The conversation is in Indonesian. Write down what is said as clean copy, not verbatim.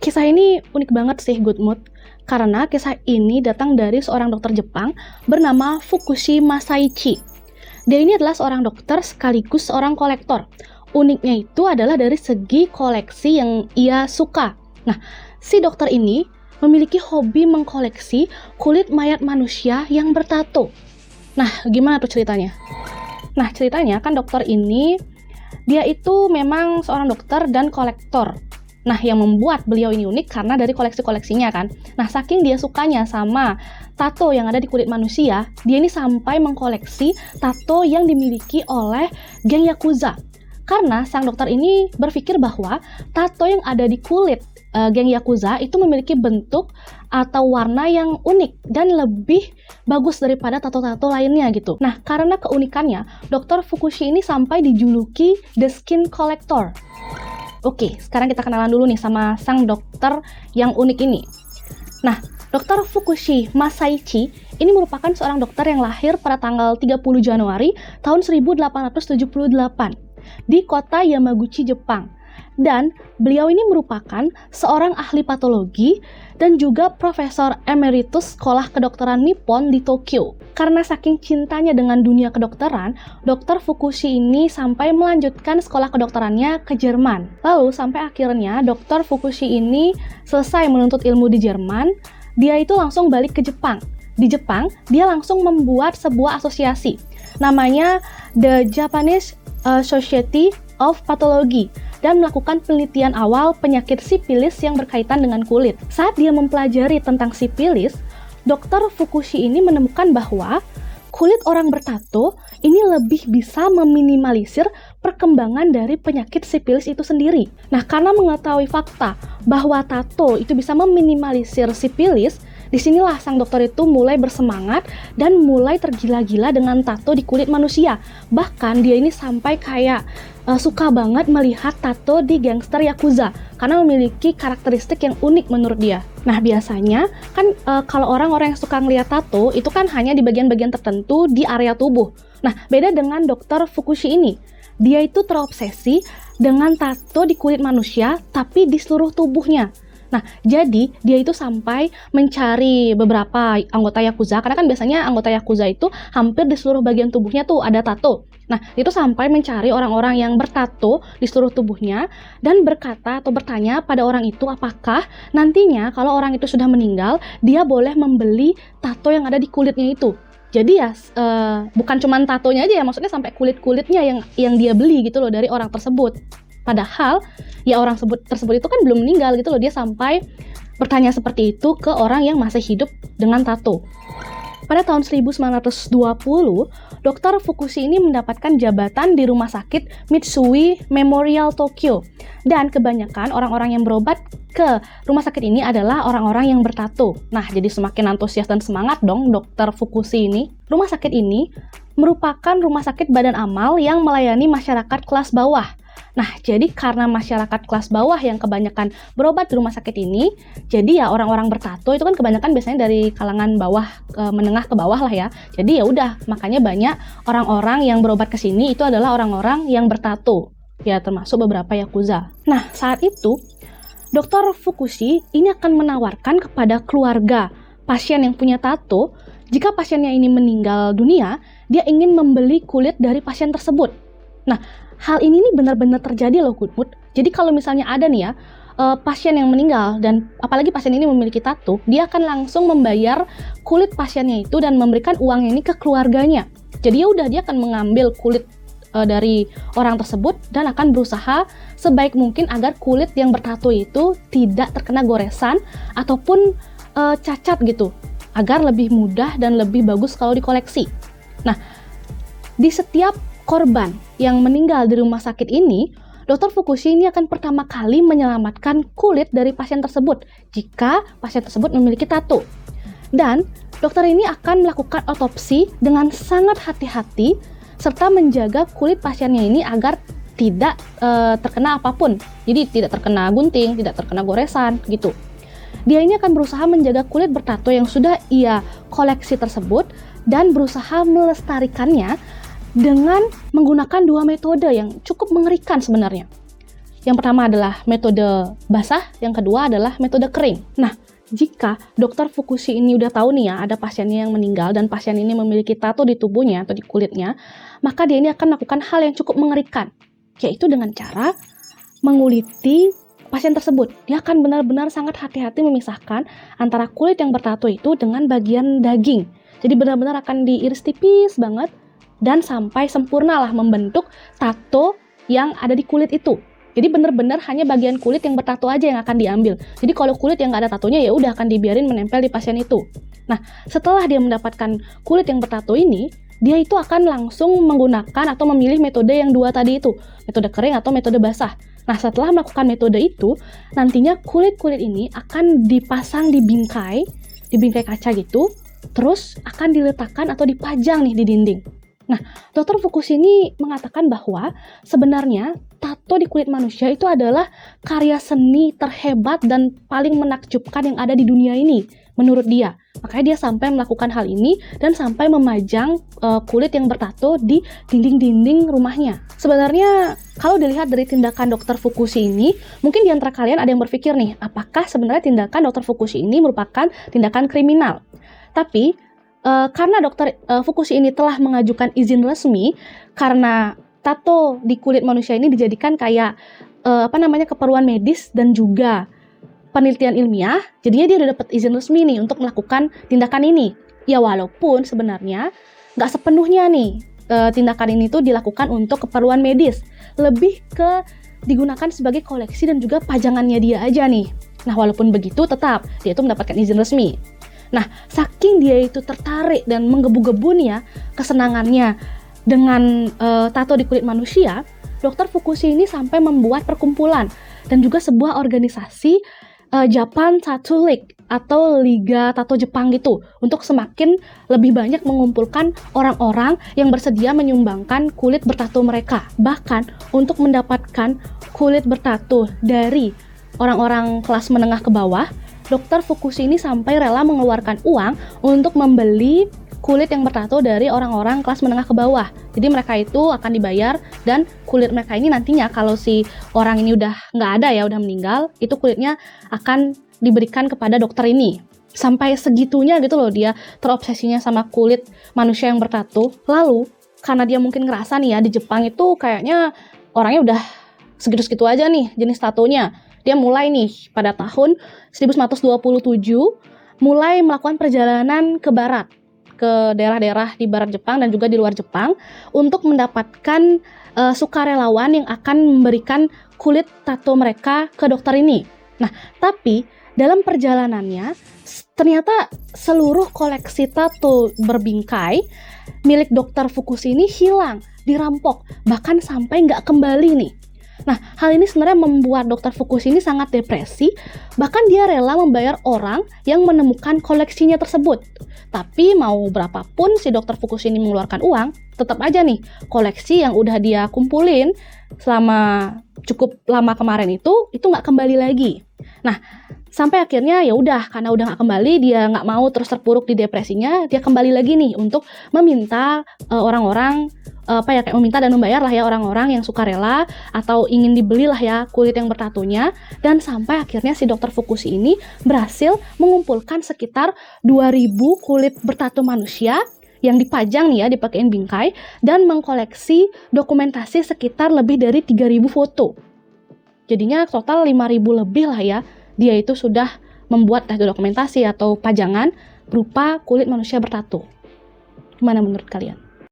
Kisah ini unik banget sih, Good Mood. Karena kisah ini datang dari seorang dokter Jepang bernama Fukushi Masaichi. Dia ini adalah seorang dokter sekaligus seorang kolektor. Uniknya itu adalah dari segi koleksi yang ia suka. Nah, si dokter ini memiliki hobi mengkoleksi kulit mayat manusia yang bertato. Nah, gimana tuh ceritanya? Nah, ceritanya kan dokter ini, dia itu memang seorang dokter dan kolektor. Nah, yang membuat beliau ini unik karena dari koleksi-koleksinya kan. Nah, saking dia sukanya sama tato yang ada di kulit manusia, dia ini sampai mengkoleksi tato yang dimiliki oleh geng Yakuza. Karena sang dokter ini berpikir bahwa tato yang ada di kulit geng Yakuza itu memiliki bentuk atau warna yang unik dan lebih bagus daripada tato-tato lainnya gitu. Nah, karena keunikannya, Dr. Fukushi ini sampai dijuluki The Skin Collector. Oke, sekarang kita kenalan dulu nih sama sang dokter yang unik ini. Nah, Dr. Fukushi Masaichi ini merupakan seorang dokter yang lahir pada tanggal 30 Januari tahun 1878 di kota Yamaguchi, Jepang. Dan beliau ini merupakan seorang ahli patologi dan juga profesor emeritus sekolah kedokteran Nippon di Tokyo. Karena saking cintanya dengan dunia kedokteran, Dr. Fukushi ini sampai melanjutkan sekolah kedokterannya ke Jerman. Lalu sampai akhirnya Dr. Fukushi ini selesai menuntut ilmu di Jerman, dia itu langsung balik ke Jepang. Di Jepang, dia langsung membuat sebuah asosiasi. Namanya The Japanese Society of Pathology dan melakukan penelitian awal penyakit sipilis yang berkaitan dengan kulit. Saat dia mempelajari tentang sipilis, Dr. Fukushi ini menemukan bahwa kulit orang bertato ini lebih bisa meminimalisir perkembangan dari penyakit sipilis itu sendiri. Nah, karena mengetahui fakta bahwa tato itu bisa meminimalisir sipilis, disinilah sang dokter itu mulai bersemangat dan mulai tergila-gila dengan tato di kulit manusia. Bahkan dia ini sampai kayak suka banget melihat tato di gangster Yakuza karena memiliki karakteristik yang unik menurut dia. Nah, biasanya kan kalau orang-orang yang suka ngelihat tato itu kan hanya di bagian-bagian tertentu di area tubuh. Nah, beda dengan Dr. Fukushi ini. Dia itu terobsesi dengan tato di kulit manusia tapi di seluruh tubuhnya. Nah, jadi dia itu sampai mencari beberapa anggota Yakuza, karena kan biasanya anggota Yakuza itu hampir di seluruh bagian tubuhnya tuh ada tato. Nah, itu sampai mencari orang-orang yang bertato di seluruh tubuhnya dan berkata atau bertanya pada orang itu apakah nantinya kalau orang itu sudah meninggal, dia boleh membeli tato yang ada di kulitnya itu. Jadi ya bukan cuma tatonya aja ya, maksudnya sampai kulit-kulitnya yang dia beli gitu loh dari orang tersebut. Padahal ya orang tersebut itu kan belum meninggal gitu loh, dia sampai bertanya seperti itu ke orang yang masih hidup dengan tato. Pada tahun 1920, Dr. Fukushi ini mendapatkan jabatan di Rumah Sakit Mitsui Memorial Tokyo. Dan kebanyakan orang-orang yang berobat ke rumah sakit ini adalah orang-orang yang bertato. Nah, jadi semakin antusias dan semangat dong Dr. Fukushi ini. Rumah sakit ini merupakan rumah sakit badan amal yang melayani masyarakat kelas bawah. Nah, jadi karena masyarakat kelas bawah yang kebanyakan berobat di rumah sakit ini, jadi ya orang-orang bertato itu kan kebanyakan biasanya dari kalangan bawah, menengah ke bawah lah ya. Jadi ya udah, makanya banyak orang-orang yang berobat ke sini itu adalah orang-orang yang bertato. Ya, termasuk beberapa Yakuza. Nah, saat itu, Dr. Fukushi ini akan menawarkan kepada keluarga pasien yang punya tato, jika pasiennya ini meninggal dunia, dia ingin membeli kulit dari pasien tersebut. Nah, hal ini nih benar-benar terjadi loh, Good Mood. Jadi kalau misalnya ada nih ya, pasien yang meninggal dan apalagi pasien ini memiliki tato, dia akan langsung membayar kulit pasiennya itu dan memberikan uang ini ke keluarganya. Jadi ya udah, dia akan mengambil kulit dari orang tersebut dan akan berusaha sebaik mungkin agar kulit yang bertato itu tidak terkena goresan ataupun cacat gitu, agar lebih mudah dan lebih bagus kalau dikoleksi. Nah, di setiap korban yang meninggal di rumah sakit ini, Dr. Fukushi ini akan pertama kali menyelamatkan kulit dari pasien tersebut jika pasien tersebut memiliki tato. Dan dokter ini akan melakukan otopsi dengan sangat hati-hati serta menjaga kulit pasiennya ini agar tidak terkena apapun. Jadi tidak terkena gunting, tidak terkena goresan gitu. Dia ini akan berusaha menjaga kulit bertato yang sudah ia koleksi tersebut dan berusaha melestarikannya dengan menggunakan dua metode yang cukup mengerikan sebenarnya. Yang pertama adalah metode basah, yang kedua adalah metode kering. Nah, jika dokter Fukushi ini udah tahu nih ya, ada pasiennya yang meninggal dan pasien ini memiliki tato di tubuhnya atau di kulitnya, maka dia ini akan melakukan hal yang cukup mengerikan, yaitu dengan cara menguliti pasien tersebut. Dia akan benar-benar sangat hati-hati memisahkan antara kulit yang bertato itu dengan bagian daging. Jadi benar-benar akan diiris tipis banget dan sampai sempurna lah membentuk tato yang ada di kulit itu. Jadi benar-benar hanya bagian kulit yang bertato aja yang akan diambil. Jadi kalau kulit yang nggak ada tatonya ya udah akan dibiarin menempel di pasien itu. Nah, setelah dia mendapatkan kulit yang bertato ini, dia itu akan langsung menggunakan atau memilih metode yang dua tadi itu, metode kering atau metode basah. Nah, setelah melakukan metode itu, nantinya kulit-kulit ini akan dipasang di bingkai kaca gitu, terus akan diletakkan atau dipajang nih di dinding. Nah, Dr. Fukushi ini mengatakan bahwa sebenarnya tato di kulit manusia itu adalah karya seni terhebat dan paling menakjubkan yang ada di dunia ini, menurut dia. Makanya dia sampai melakukan hal ini dan sampai memajang kulit yang bertato di dinding-dinding rumahnya. Sebenarnya, kalau dilihat dari tindakan Dr. Fukushi ini, mungkin di antara kalian ada yang berpikir nih, apakah sebenarnya tindakan Dr. Fukushi ini merupakan tindakan kriminal? Tapi, karena Dr. Fukushi ini telah mengajukan izin resmi karena tato di kulit manusia ini dijadikan kayak keperluan medis dan juga penelitian ilmiah, jadinya dia udah dapat izin resmi nih untuk melakukan tindakan ini. Ya walaupun sebenarnya nggak sepenuhnya nih tindakan ini tuh dilakukan untuk keperluan medis, lebih ke digunakan sebagai koleksi dan juga pajangannya dia aja nih. Nah walaupun begitu tetap dia itu mendapatkan izin resmi. Nah, saking dia itu tertarik dan menggebu-gebu nih ya kesenangannya dengan tato di kulit manusia, Dr. Fukushi ini sampai membuat perkumpulan dan juga sebuah organisasi Japan Tattoo League atau Liga Tato Jepang gitu untuk semakin lebih banyak mengumpulkan orang-orang yang bersedia menyumbangkan kulit bertato mereka. Bahkan untuk mendapatkan kulit bertato dari orang-orang kelas menengah ke bawah, Dr. Fukushi ini sampai rela mengeluarkan uang untuk membeli kulit yang bertato dari orang-orang kelas menengah ke bawah. Jadi mereka itu akan dibayar dan kulit mereka ini nantinya kalau si orang ini udah nggak ada ya, udah meninggal, itu kulitnya akan diberikan kepada dokter ini. Sampai segitunya gitu loh dia terobsesinya sama kulit manusia yang bertato. Lalu karena dia mungkin ngerasa nih ya di Jepang itu kayaknya orangnya udah segitu-segitu aja nih jenis tatonya. Dia mulai nih pada tahun 1927 mulai melakukan perjalanan ke barat, ke daerah-daerah di barat Jepang dan juga di luar Jepang untuk mendapatkan sukarelawan yang akan memberikan kulit tato mereka ke dokter ini. Nah, tapi dalam perjalanannya ternyata seluruh koleksi tato berbingkai milik dokter Fukushi ini hilang, dirampok, bahkan sampai nggak kembali nih. Nah, hal ini sebenarnya membuat Dr. Fukushi ini sangat depresi, bahkan dia rela membayar orang yang menemukan koleksinya tersebut. Tapi mau berapapun si Dr. Fukushi ini mengeluarkan uang, tetap aja nih, koleksi yang udah dia kumpulin selama cukup lama kemarin itu nggak kembali lagi. Nah, sampai akhirnya ya udah, karena udah nggak kembali, dia nggak mau terus terpuruk di depresinya, dia kembali lagi nih untuk meminta orang-orang kayak meminta dan membayar lah ya orang-orang yang sukarela atau ingin dibeli lah ya kulit yang bertatonya, dan sampai akhirnya si Dr. Fukushi ini berhasil mengumpulkan sekitar 2000 kulit bertato manusia yang dipajang nih ya, dipakein bingkai dan mengkoleksi dokumentasi sekitar lebih dari 3000 foto. Jadinya total 5000 lebih lah ya, dia itu sudah membuat dokumentasi atau pajangan berupa kulit manusia bertato. Gimana menurut kalian?